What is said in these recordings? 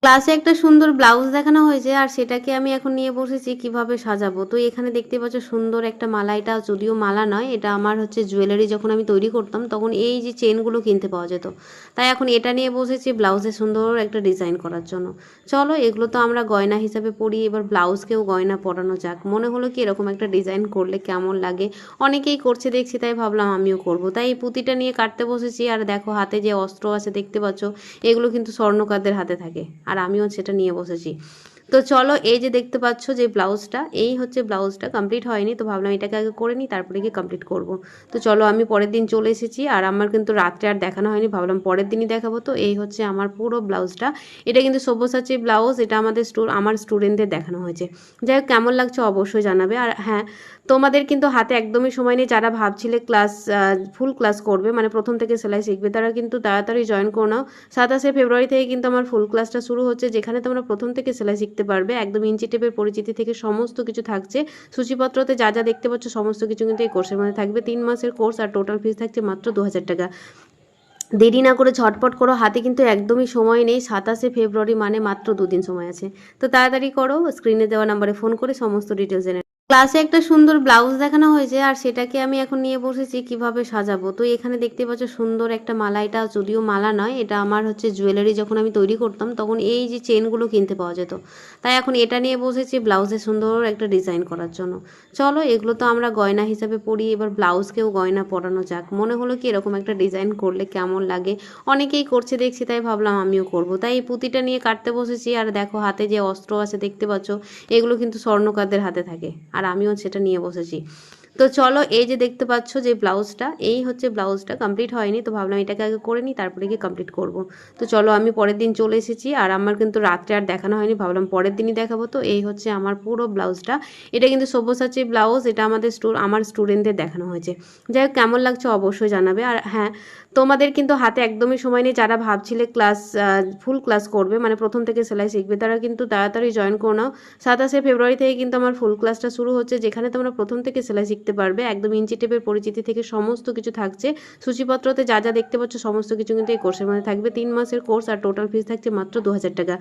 ক্লাসে একটা সুন্দর ব্লাউজ দেখানো হয়েছে আর সেটাকে আমি এখন নিয়ে বসেছি কিভাবে সাজাবো। তো এখানে দেখতে পাচ্ছ সুন্দর একটা মালা, এটা যদিও মালা নয়, এটা আমার হচ্ছে জুয়েলারি। যখন আমি তৈরি করতাম তখন এই যে চেনগুলো কিনতে পাওয়া যেত, তাই এখন এটা নিয়ে বসেছি ব্লাউজে সুন্দর একটা ডিজাইন করার জন্য। চলো এগুলো তো আমরা গয়না হিসাবে পরি, এবার ব্লাউজকেও গয়না পরানো যাক। মনে হলো কি এরকম একটা ডিজাইন করলে কেমন লাগে, অনেকেই করছে দেখছি, তাই ভাবলাম আমিও করব। তাই এই পুঁতিটা নিয়ে কাটতে বসেছি। আর দেখো হাতে যে অস্ত্র আছে দেখতে পাচ্ছ, এগুলো কিন্তু স্বর্ণকারদের হাতে থাকে, আর আমিও সেটা নিয়ে বসেছি। তো চলো এই যে দেখতে পাচ্ছ যে ব্লাউজটা, এই হচ্ছে ব্লাউজটা, কমপ্লিট হয়নি, তো ভাবলাম এটাকে আগে করে নিই তারপরে গিয়ে কমপ্লিট করব। তো চলো আমি পরের দিন চলে এসেছি, আর আমার কিন্তু রাত্রে আর দেখানো হয়নি, ভাবলাম পরের দিনই দেখাবো। তো এই হচ্ছে আমার পুরো ব্লাউজটা, এটা কিন্তু সব্যসাচী ব্লাউজ, এটা আমার স্টুডেন্টদের দেখানো হয়েছে। যাই হোক কেমন লাগছে অবশ্যই জানাবে। আর হ্যাঁ, তোমাদের কিন্তু হাতে একদমই সময় নেই, যারা ভাবছিলে ফুল ক্লাস করবে, মানে প্রথম থেকে সেলাই শিখবে, তারা কিন্তু তাড়াতাড়ি জয়েন করে নাও। 27 ফেব্রুয়ারি থেকে কিন্তু আমার ফুল ক্লাসটা শুরু হচ্ছে, যেখানে তোমরা প্রথম থেকে সেলাই শিখতে পারবে। একদম ইঞ্চি টেপের পরিচিতি থেকে সমস্ত কিছু থাকছে। সূচিপত্রতে যা যা দেখতে পাচ্ছ সমস্ত কিছু কিন্তু এই কোর্সের মধ্যে থাকবে। 3 মাসের কোর্স, আর টোটাল ফিস থাকছে মাত্র 2000 টাকা। দেরি না করে ঝটপট করো, হাতে কিন্তু একদমই সময় নেই। 27 ফেব্রুয়ারি মানে মাত্র 2 দিন সময় আছে। তো তাড়াতাড়ি করো, স্ক্রিনে দেওয়া নাম্বারে ফোন করে সমস্ত ডিটেলস জেনে। ক্লাসে একটা সুন্দর ব্লাউজ দেখানো হয়েছে আর সেটাকে আমি এখন নিয়ে বসেছি কিভাবে সাজাবো। তো এখানে দেখতে পাচ্ছ সুন্দর একটা মালা, এটা যদিও মালা নয়, এটা আমার হচ্ছে জুয়েলারি। যখন আমি তৈরি করতাম তখন এই যে চেনগুলো কিনতে পাওয়া যেত, তাই এখন এটা নিয়ে বসেছি ব্লাউজে সুন্দর একটা ডিজাইন করার জন্য। চলো এগুলো তো আমরা গয়না হিসাবে পরি, এবার ব্লাউজকেও গয়না পরানো যাক। মনে হলো কি এরকম একটা ডিজাইন করলে কেমন লাগে, অনেকেই করছে দেখছি, তাই ভাবলাম আমিও করব। তাই এই পুঁতিটা নিয়ে কাটতে বসেছি। আর দেখো হাতে যে অস্ত্র আছে দেখতে পাচ্ছ, এগুলো কিন্তু স্বর্ণকারদের হাতে থাকে, আর আমিও সেটা নিয়ে বসেছি। তো চলো এই যে দেখতে পাচ্ছ যে ব্লাউজটা, এই হচ্ছে ব্লাউজটা, কমপ্লিট হয়নি, তো ভাবলাম এটাকে আগে করে নিই তারপরে গিয়ে কমপ্লিট করব। তো চলো আমি পরের দিন চলে এসেছি, আর আমার কিন্তু রাত্রে আর দেখানো হয়নি, ভাবলাম পরের দিনই দেখাবো। তো এই হচ্ছে আমার পুরো ব্লাউজটা, এটা কিন্তু সব্যসাচী ব্লাউজ, এটা আমার স্টুডেন্টদের দেখানো হয়েছে। যাই হোক কেমন লাগছে অবশ্যই জানাবে। আর হ্যাঁ, তোমাদের কিন্তু হাতে একদমই সময় নেই, যারা ভাবছিলে ফুল ক্লাস করবে, মানে প্রথম থেকে সেলাই শিখবে, তারা কিন্তু তাড়াতাড়ি জয়েন করে নাও। 27 ফেব্রুয়ারি থেকে কিন্তু আমার ফুল ক্লাসটা শুরু হচ্ছে, যেখানে তোমরা প্রথম থেকে সেলাই শিখতে পারবে। একদম ইঞ্চি টেপের পরিচিতি থেকে সমস্ত কিছু থাকছে। সূচিপত্রতে যা যা দেখতে পাচ্ছ সমস্ত কিছু কিন্তু এই কোর্সের মধ্যে থাকবে। 3 মাসের কোর্স, আর টোটাল ফিস থাকছে মাত্র 2000 টাকা।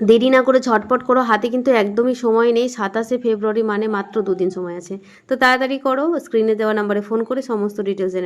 দেরি না করে ঝটপট করো, হাতে কিন্তু একদমই সময় নেই। 27 ফেব্রুয়ারি মানে মাত্র 2 দিন সময় আছে। তো তাড়াতাড়ি করো, স্ক্রিনে দেওয়া নাম্বারে ফোন করে সমস্ত ডিটেলস জেনে।